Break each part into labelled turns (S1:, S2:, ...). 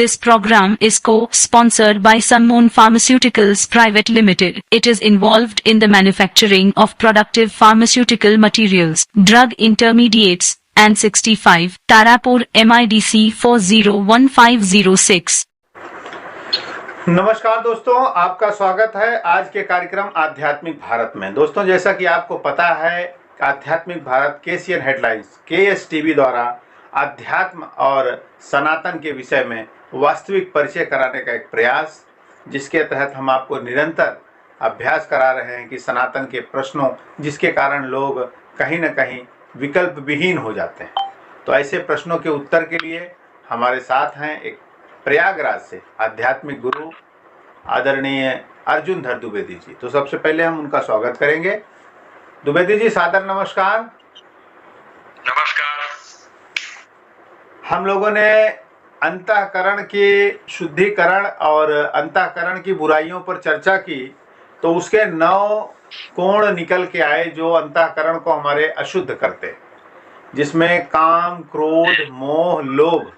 S1: This program is co-sponsored by Sunmoon Pharmaceuticals Private Limited. It is involved in the manufacturing of productive pharmaceutical materials, drug intermediates, and 65, Tarapur MIDC 401506.
S2: नमस्कार दोस्तों, आपका स्वागत है आज के कार्यक्रम आध्यात्मिक भारत में। दोस्तों, जैसा कि आपको पता है, आध्यात्मिक Bharat KCN headlines KS TV द्वारा अध्यात्म और सनातन के विषय में वास्तविक परिचय कराने का एक प्रयास, जिसके तहत हम आपको निरंतर अभ्यास करा रहे हैं कि सनातन के प्रश्नों जिसके कारण लोग कहीं न कहीं विकल्प विहीन हो जाते हैं। तो ऐसे प्रश्नों के उत्तर के लिए हमारे साथ हैं एक प्रयागराज से आध्यात्मिक गुरु आदरणीय अर्जुनधर द्विवेदी जी। तो सबसे पहले हम उनका स्वागत करेंगे। द्विवेदी जी, सादर नमस्कार।
S3: नमस्कार।
S2: हम लोगों ने अंतःकरण के शुद्धिकरण और अंतःकरण की बुराइयों पर चर्चा की, तो उसके 9 कोण निकल के आए जो अंतःकरण को हमारे अशुद्ध करते हैं, जिसमें काम, क्रोध, मोह, लोभ,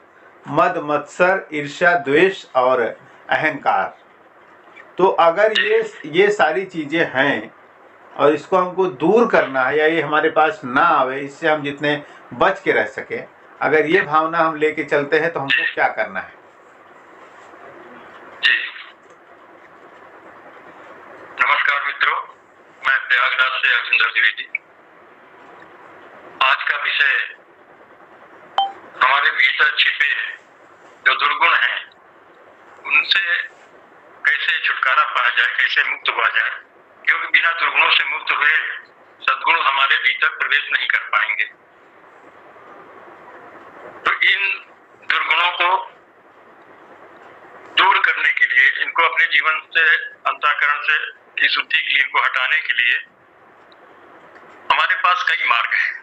S2: मद, मत्सर, ईर्ष्या, द्वेष और अहंकार। तो अगर ये सारी चीजें हैं और इसको हमको दूर करना है या ये हमारे पास ना आवे, इससे हम जितने बच के रह सके, अगर ये भावना हम लेके चलते हैं तो हमको क्या करना है?
S3: जी नमस्कार मित्रों, मैं प्रयागराज से अर्जुनधर द्विवेदी। आज का विषय हमारे भीतर छिपे जो दुर्गुण हैं, उनसे कैसे छुटकारा पाया जाए, कैसे मुक्त हुआ जाए, क्योंकि बिना दुर्गुणों से मुक्त हुए सद्गुण हमारे भीतर प्रवेश नहीं कर पाएंगे। तो इन दुर्गुणों को दूर करने के लिए, इनको अपने जीवन से, अंतःकरण से की शुद्धि के लिए, इनको हटाने के लिए हमारे पास कई मार्ग हैं।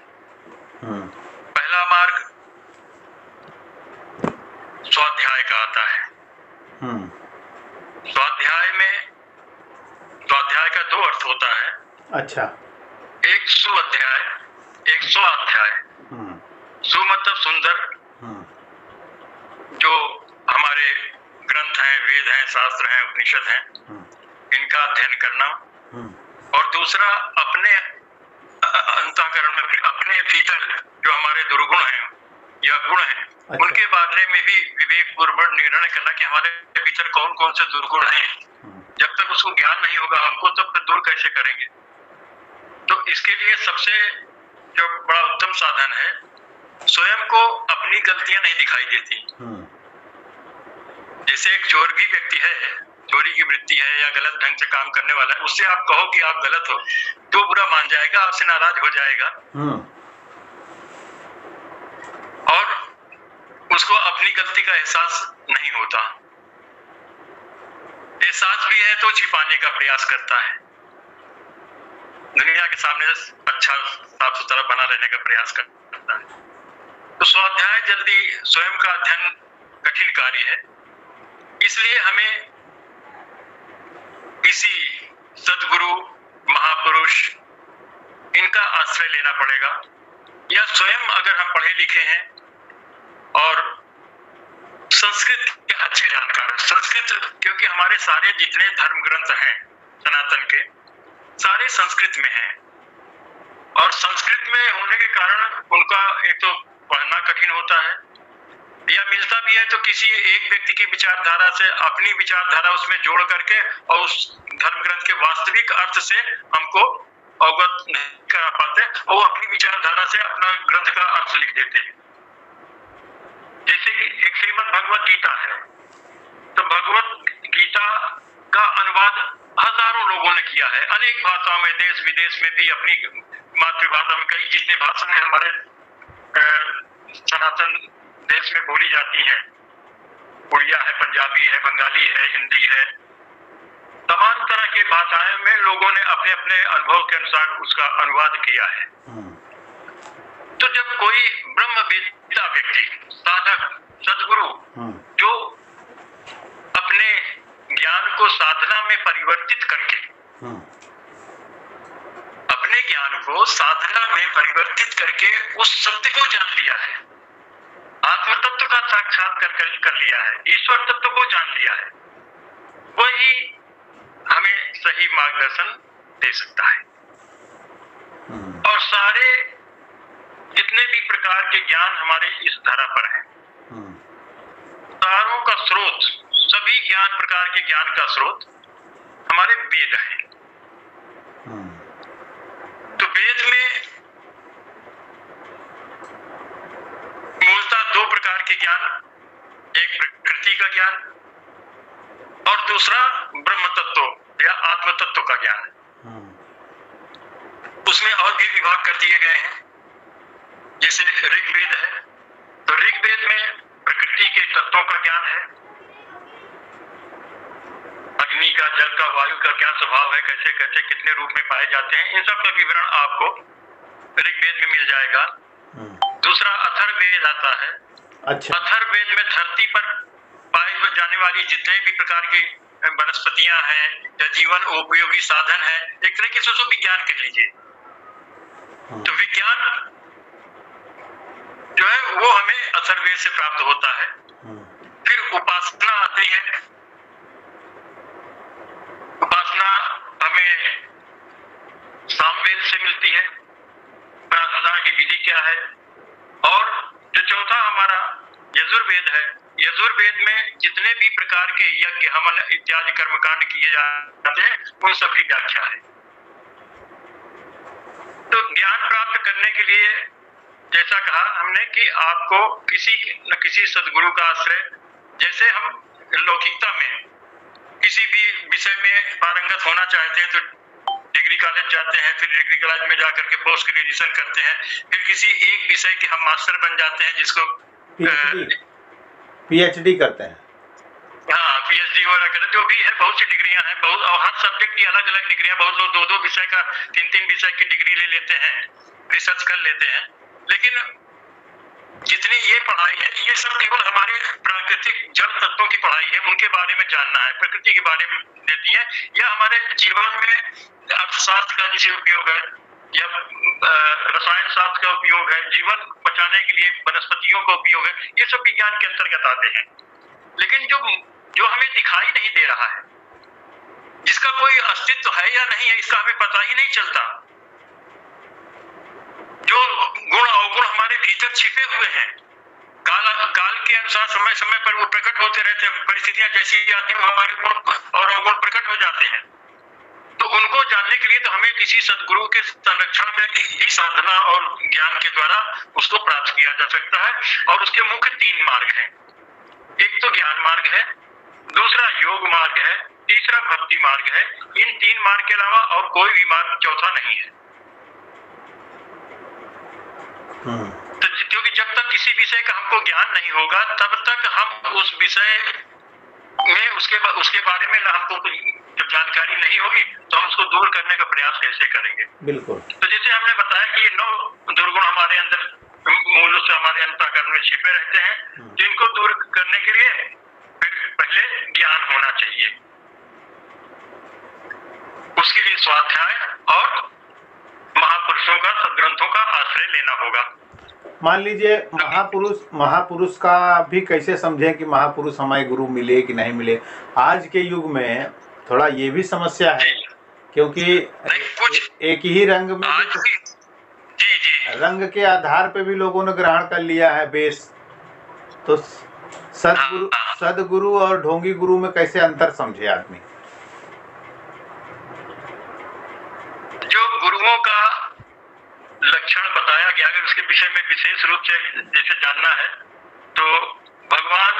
S3: पहला मार्ग स्वाध्याय का आता है। स्वाध्याय का 2 अर्थ होता है।
S2: अच्छा।
S3: एक सुअध्याय, एक स्वाध्याय। सु मतलब सुंदर, जो हमारे ग्रंथ हैं, वेद हैं, शास्त्र हैं, उपनिषद हैं, इनका अध्ययन करना। और दूसरा अपने अंतःकरण में, अपने भीतर जो हमारे दुर्गुण हैं या गुण हैं, अच्छा, उनके बारे में भी विवेक पूर्वक निर्णय करना कि हमारे भीतर कौन कौन से दुर्गुण हैं। जब तक उसको ज्ञान नहीं होगा हमको, तब तक दूर कैसे करेंगे? तो इसके लिए सबसे जो बड़ा उत्तम साधन है, स्वयं को अपनी गलतियां नहीं दिखाई देती। जैसे एक चोर भी व्यक्ति है, चोरी की वृत्ति है या गलत ढंग से काम करने वाला है, उससे आप कहो कि आप गलत हो तो बुरा मान जाएगा, आपसे नाराज हो जाएगा और उसको अपनी गलती का एहसास नहीं होता। एहसास भी है तो छिपाने का प्रयास करता है, दुनिया के सामने अच्छा साफ सुथरा बना रहने का प्रयास करता है। तो स्वाध्याय जल्दी, स्वयं का अध्ययन कठिन कार्य है, इसलिए हमें किसी सद्गुरु, महापुरुष, इनका आश्रय लेना पड़ेगा। या स्वयं अगर हम पढ़े लिखे हैं और संस्कृत के अच्छे जानकार, संस्कृत, क्योंकि हमारे सारे जितने धर्म ग्रंथ हैं सनातन के, सारे संस्कृत में हैं, और संस्कृत में होने के कारण उनका एक तो पढ़ना कठिन होता है, या मिलता भी है तो किसी एक व्यक्ति की विचारधारा से अपनी विचारधारा उसमें जोड़ करके और उस धर्म ग्रंथ के वास्तविक अर्थ से हमको अवगत नहीं करा पाते, और वो अपनी विचारधारा से अपना ग्रंथ का अर्थ लिख देते हैं। जैसे कि एक श्रीमद् भगवत गीता है, तो भगवत गीता का अनुवाद हजारों लोगों ने किया है, अनेक भाषाओं में, देश विदेश में भी, अपनी मातृभाषा में, कई जितने भाषाएं हमारे सनातन देश में बोली जाती हैं, उड़िया है, पंजाबी है, बंगाली है, हिंदी है, तमाम तरह के भाषाएं में लोगों ने अपने अपने अनुभव के अनुसार उसका अनुवाद किया है। तो जब कोई ब्रह्मवेत्ता व्यक्ति, साधक, सद्गुरु, जो अपने ज्ञान को साधना में परिवर्तित करके, अपने ज्ञान को साधना में परिवर्तित करके उस सत्य को जान लिया है, आत्म तत्व का साक्षात्कार कर लिया है, ईश्वर तत्व को जान लिया है, वही हमें सही मार्गदर्शन दे सकता है। और सारे जितने भी प्रकार के ज्ञान हमारे इस धरा पर हैं, सारों का स्रोत, सभी ज्ञान प्रकार के ज्ञान का स्रोत हमारे वेद हैं। तो वेद में मूलतः दो प्रकार के ज्ञान, एक प्रकृति का ज्ञान और दूसरा ब्रह्म तत्व या आत्म तत्व का ज्ञान है। उसमें और भी विभाग कर दिए गए हैं। जैसे ऋग्वेद है, तो ऋग्वेद में प्रकृति के तत्वों का ज्ञान है, अग्नि का, जल का, वायु का क्या स्वभाव है, कैसे कैसे कितने रूप में पाए जाते हैं, इन सब का विवरण आपको ऋग्वेद में मिल जाएगा। दूसरा अथर्ववेद आता है।
S2: अच्छा।
S3: अथर्ववेद में धरती पर पाए जाने वाली जितने भी प्रकार की वनस्पतियां हैं या जीवन उपयोगी साधन है, एक तरीके से उसको विज्ञान कह लीजिए। तो विज्ञान जो है वो हमें अथर्ववेद से प्राप्त होता है। फिर उपासना आती है। उपासना हमें सामवेद से मिलती है, उपासना की विधि क्या है। और जो चौथा हमारा यजुर्वेद है, यजुर्वेद में जितने भी प्रकार के यज्ञ, हवन इत्यादि कर्मकांड किए जाते हैं, उन सब की व्याख्या है। तो ज्ञान प्राप्त करने के लिए जैसा कहा हमने कि आपको किसी न किसी सद्गुरु का आश्रय, जैसे हम लौकिकता में किसी भी विषय में पारंगत होना चाहते हैं तो डिग्री कॉलेज जाते हैं, फिर डिग्री कॉलेज में जाकर के पोस्ट ग्रेजुएशन करते हैं, फिर किसी एक विषय के हम मास्टर बन जाते हैं जिसको
S2: पीएचडी करते हैं।
S3: हाँ, पीएचडी वगैरह करते हैं, जो भी है, बहुत सी डिग्रियां हैं, बहुत, और हर सब्जेक्ट की अलग अलग डिग्रियां, बहुत लोग दो दो विषय का, तीन तीन विषय की डिग्री ले लेते हैं, रिसर्च कर लेते हैं। लेकिन जितनी ये पढ़ाई है, ये सब केवल हमारे प्राकृतिक जड़ तत्वों की पढ़ाई है, उनके बारे में जानना है, प्रकृति के बारे में देती है, या हमारे जीवन में अर्थशास्त्र का जैसे उपयोग है या रसायन शास्त्र का उपयोग है, जीवन बचाने के लिए वनस्पतियों का उपयोग है, ये सब विज्ञान के अंतर्गत आते हैं। लेकिन जो हमें दिखाई नहीं दे रहा है, जिसका कोई अस्तित्व है या नहीं है, इसका हमें पता ही नहीं चलता। जो गुण अवगुण हमारे भीतर छिपे हुए हैं, काल के अनुसार समय समय पर वो प्रकट होते रहते हैं, परिस्थितियां जैसी आती हैं हमारे गुण और अवगुण प्रकट हो जाते हैं। तो उनको जानने के लिए तो हमें किसी सद्गुरु के संरक्षण में ही साधना और ज्ञान के द्वारा उसको प्राप्त किया जा सकता है। और उसके मुख्य तीन मार्ग हैं। एक तो ज्ञान मार्ग है, दूसरा योग मार्ग है, तीसरा भक्ति मार्ग है। इन तीन मार्ग के अलावा और कोई भी मार्ग चौथा नहीं है। तो क्योंकि जब तक किसी विषय का हमको ज्ञान नहीं होगा, तब तक हम उस विषय में उसके बारे में हमको जब जानकारी नहीं होगी तो हम उसको दूर करने का प्रयास कैसे करेंगे।
S2: बिल्कुल।
S3: तो जैसे हमने बताया कि ये 9 दुर्गुण हमारे अंदर मूल से हमारे अंतःकरण में छिपे रहते हैं, जिनको दूर करने के लिए फिर पहले ज्ञान होना चाहिए। उसके लिए स्वाध्याय और महापुरुषों का, सद्ग्रंथों का आश्रय लेना होगा।
S2: मान लीजिए महापुरुष का भी कैसे समझें कि महापुरुष हमारे गुरु मिले कि नहीं मिले। आज के युग में थोड़ा ये भी समस्या है, क्योंकि एक ही रंग में रंग के आधार पे भी लोगों ने ग्रहण कर लिया है बेस। तो सदगुरु और ढोंगी गुरु में कैसे अंतर समझे आदमी।
S3: जो गुरुओं का लक्षण बताया गया, अगर उसके विषय में विशेष रूप से जैसे जानना है, तो भगवान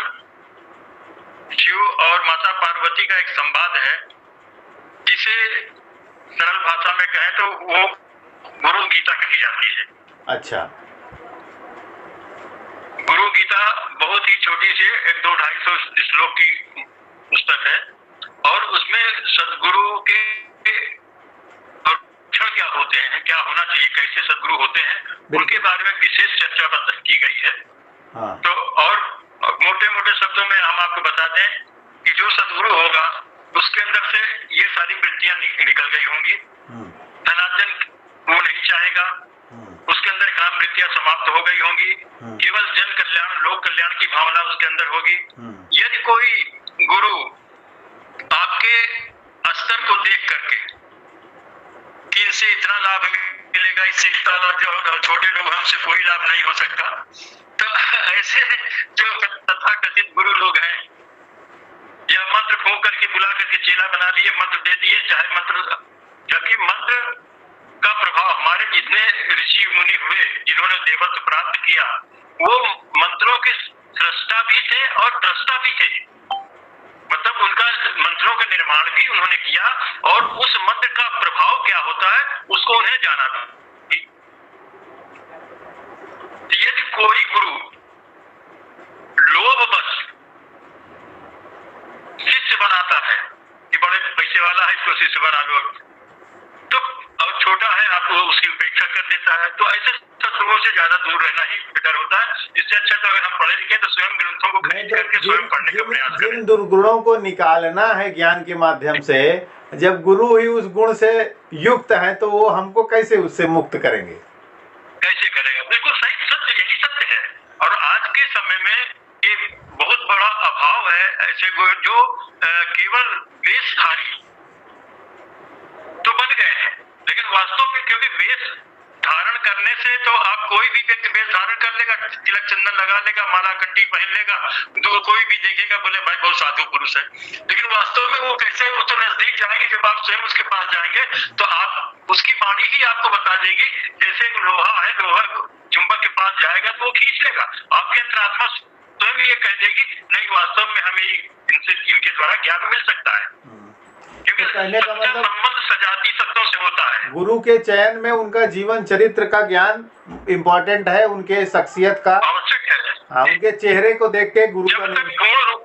S3: शिव और माता पार्वती का एक संवाद है, जिसे सरल भाषा में कहें तो वो गुरु गीता कही जाती है।
S2: अच्छा।
S3: गुरु गीता बहुत ही छोटी सी 100-250 श्लोक की पुस्तक है, और उसमें सदगुरु के लक्षण क्या होते हैं, क्या होना चाहिए, कैसे सदगुरु होते हैं, उनके बारे में विशेष चर्चा की गई है।
S2: हाँ।
S3: तो और मोटे मोटे शब्दों में हम आपको बता दें कि जो सदगुरु होगा उसके अंदर से ये सारी वृत्तियां निकल गई होंगी। धनार्जन वो नहीं चाहेगा, उसके अंदर काम वृत्तियां समाप्त हो गई होंगी, केवल जन कल्याण लोक कल्याण की भावना उसके अंदर होगी। यदि कोई गुरु आपके स्तर को देख करके कि इनसे इतना लाभ मिलेगा, इससे इतना लाभ, जो छोटे लोग हमसे कोई लाभ नहीं हो सकता, तो ऐसे जो तथाकथित गुरु लोग हैं, या मंत्र फूंक करके बुला करके चेला बना लिए, मंत्र दे दिए, चाहे मंत्र, जबकि मंत्र का प्रभाव हमारे जितने ऋषि मुनि हुए जिन्होंने देवत्व प्राप्त किया, वो मंत्रों के सृष्टा भी थे और दृष्टा भी थे। मतलब उनका मंत्रों का निर्माण भी उन्होंने किया और उस मंत्र का प्रभाव क्या होता है उसको उन्हें जाना था। यदि कोई गुरु लोभवश शिष्य बनाता है कि बड़े पैसे वाला है इसको शिष्य बना लो, तो और छोटा है आपको उसकी उपेक्षा कर देता है, तो ऐसे सत्संगों से ज्यादा दूर रहना ही बेटर होता है। इससे अच्छा तो अगर हम पढ़े लिखे तो स्वयं ग्रंथों को खरीद करके स्वयं पढ़ने का प्रयास करें।
S2: जिन दुर्गुणों को निकालना है ज्ञान के माध्यम से, जब गुरु ही उस गुण से युक्त है तो वो हमको कैसे उससे मुक्त करेंगे,
S3: कैसे करेगा? बिल्कुल सही, सत्य, यही सत्य है। और आज के समय में ये बहुत बड़ा अभाव है ऐसे जो केवल वेशधारी तो बन गए हैं, लेकिन वास्तव में क्योंकि वेश धारण करने से तो आप कोई भी व्यक्ति वेश धारण कर लेगा, तिलक चंदन लगा लेगा, माला कंठी पहन लेगा, तो कोई भी देखेगा बोले भाई बहुत साधु पुरुष है, लेकिन वास्तव में वो कैसे, वो तो नजदीक जाएंगे, जब आप स्वयं उसके पास जाएंगे तो आप उसकी वाणी ही आपको बता देगी। जैसे लोहा है, लोहा चुंबक के पास जाएगा तो वो खींच लेगा, आपके अंतरात्मा स्वयं ये कह देगी नहीं वास्तव में हमें इनके द्वारा ज्ञान मिल सकता है, क्योंकि
S2: कहने का मतलब
S3: संबंध सजाती सत्यों से होता है।
S2: गुरु के चयन में उनका जीवन चरित्र का ज्ञान इम्पोर्टेंट है, उनके शख्सियत का
S3: आवश्यक है।
S2: हाँ, उनके चेहरे को देख के गुरु का
S3: जब तक पूर्ण रूप,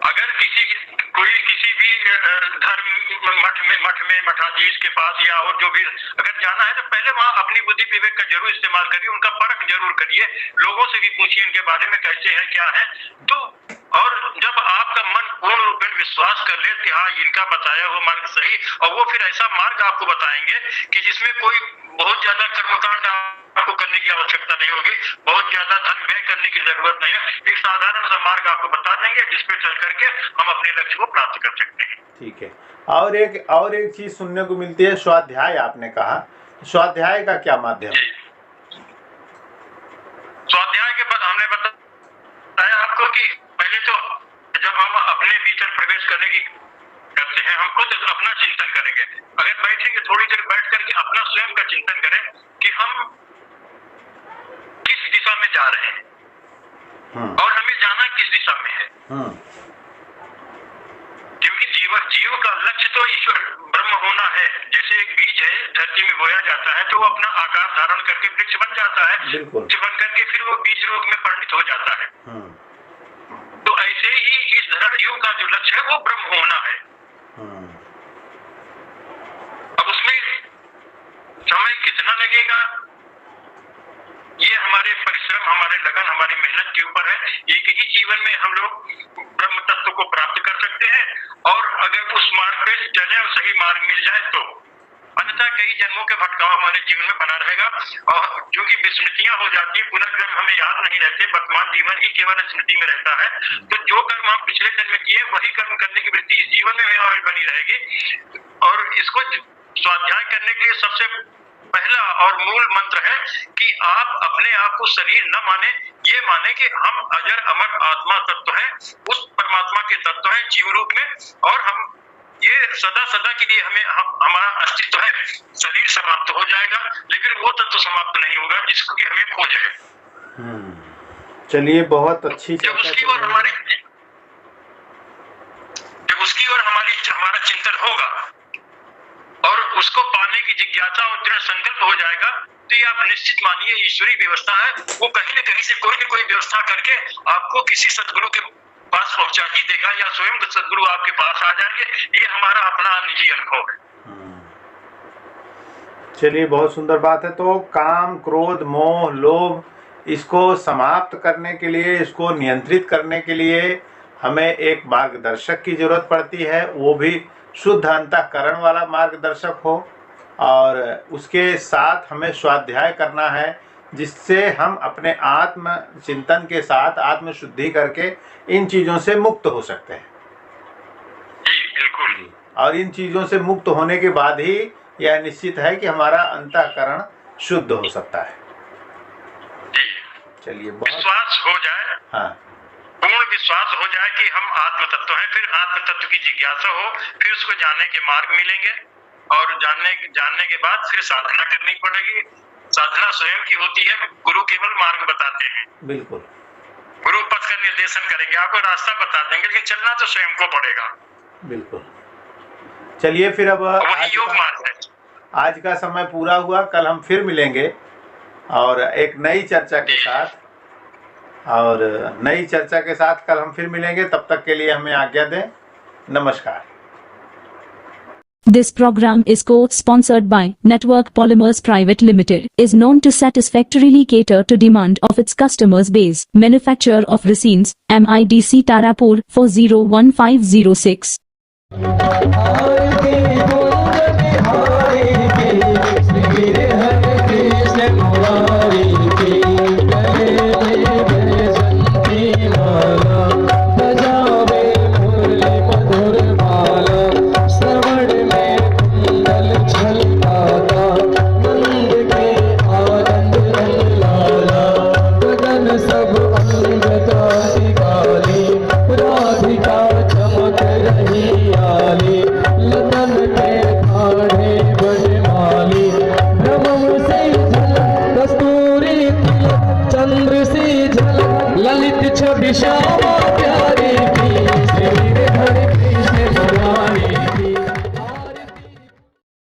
S3: अगर किसी भी धर्म मठ में मठाधीश के पास या और जो भी अगर जाना है तो पहले वहाँ अपनी बुद्धि विवेक का जरूर इस्तेमाल करिए, उनका परख जरूर करिए, लोगों से भी पूछिए इनके बारे में कैसे है क्या है। तो और जब आपका मन पूर्ण रूप में विश्वास कर ले कि हाँ इनका बताया हुआ मार्ग सही, और वो फिर ऐसा मार्ग आपको बताएंगे कि जिसमें कोई बहुत ज्यादा कर्मकांड आपको करने की आवश्यकता नहीं होगी, बहुत ज्यादा धन व्यय करने की जरूरत नहीं है, एक साधारण सा मार्ग आपको बता देंगे जिसपे चल करके हम अपने लक्ष्य को प्राप्त कर सकते हैं।
S2: ठीक है। और एक चीज सुनने को मिलती है, स्वाध्याय। आपने कहा स्वाध्याय का क्या माध्यम?
S3: स्वाध्याय के बाद हमने बताया आपको कि पहले तो जब हम अपने भीतर प्रवेश करने की करते हैं, हम खुद अपना चिंतन करेंगे। अगर बैठेंगे थोड़ी देर बैठ करके अपना स्वयं का चिंतन करें कि हम किस दिशा में जा रहे हैं और हमें जाना किस दिशा में है। क्योंकि जीव का लक्ष्य तो ईश्वर ब्रह्म होना है। जैसे एक बीज है धरती में बोया जाता है तो वो अपना आकार धारण करके वृक्ष बन जाता है, वृक्ष बन करके फिर वो बीज रूप में परिणित हो जाता है। तो ऐसे ही इस धर्मयुग का जो लक्ष्य है वो ब्रह्म होना है। अब उसमें समय कितना लगेगा ये हमारे परिश्रम, हमारे लगन, हमारी मेहनत के ऊपर है। एक ही जीवन में हम लोग ब्रह्म तत्व को प्राप्त कर सकते हैं, और अगर उस मार्ग पे चले और सही मार्ग मिल जाए तो, अन्यथा कई जन्मों के भटकाव हमारे जीवन में बना रहेगा। और क्योंकि विस्मृतियां हो जाती है, पुनर्जन्म हमें याद नहीं रहते, वर्तमान जीवन ही केवल स्मृति में रहता है। तो जो कर्म हम पिछले जन्म में किए वही कर्म करने की वृत्ति इस जीवन में हमें बनी रहेगी। और इसको स्वाध्याय करने के लिए सबसे पहला और मूल मंत्र है कि आप अपने आप को शरीर न माने, ये माने कि हम अजर अमर आत्मा तत्व हैं, उस परमात्मा के तत्व हैं जीव रूप में, और हम ये सदा सदा के लिए हमारा अस्तित्व है। शरीर समाप्त हो जाएगा लेकिन वो तत्व समाप्त नहीं होगा जिसकी हमें खोज है।
S2: चलिए, बहुत अच्छी
S3: जब उसकी ओर हमारा चिंतन होगा और उसको पाने की जिज्ञासा और दृढ़ संकल्प हो जाएगा, तो ये आप निश्चित मानिए ईश्वरीय व्यवस्था है, वो कहीं न कहीं से कोई न कोई व्यवस्था करके आपको किसी सदगुरु के पास पहुंचा ही देगा, या स्वयं सदगुरु आपके पास आ जाएंगे। ये हमारा अपना निजी अनुभव है।
S2: चलिए, बहुत सुंदर बात है। तो काम, क्रोध, मोह, लोभ, इसको समाप्त करने के लिए, इसको नियंत्रित करने के लिए हमें एक मार्गदर्शक की जरूरत पड़ती है, वो भी शुद्ध अंतःकरण वाला मार्गदर्शक हो। और उसके साथ हमें स्वाध्याय करना है, जिससे हम अपने आत्म चिंतन के साथ आत्म शुद्धि करके इन चीज़ों से मुक्त हो सकते हैं।
S3: जी बिल्कुल।
S2: और इन चीज़ों से मुक्त होने के बाद ही यह निश्चित है कि हमारा अंतःकरण शुद्ध हो सकता है।
S3: जी
S2: चलिए,
S3: विश्वास हो जाए,
S2: हाँ,
S3: पूर्ण विश्वास हो जाए कि हम आत्म तत्व हैं, फिर आत्म तत्व की जिज्ञासा हो, फिर उसको जानने के मार्ग मिलेंगे और जानने के बाद फिर साधना करनी पड़ेगी। साधना स्वयं की होती है, गुरु केवल मार्ग बताते हैं।
S2: बिल्कुल,
S3: गुरु पथ का निर्देशन करेंगे, आपको रास्ता बता देंगे, लेकिन चलना तो स्वयं को पड़ेगा।
S2: बिल्कुल। चलिए फिर अब
S3: वही योग मार्ग है।
S2: आज का समय पूरा हुआ, कल हम फिर मिलेंगे और एक नई चर्चा के साथ, और नई चर्चा के साथ कल हम फिर मिलेंगे। तब तक के लिए हमें आज्ञा दें। नमस्कार।
S1: This program is co-sponsored by Network Polymers Private Limited, is known to satisfactorily cater to demand of its customers base. Manufacturer of resins, MIDC Tarapur 401506.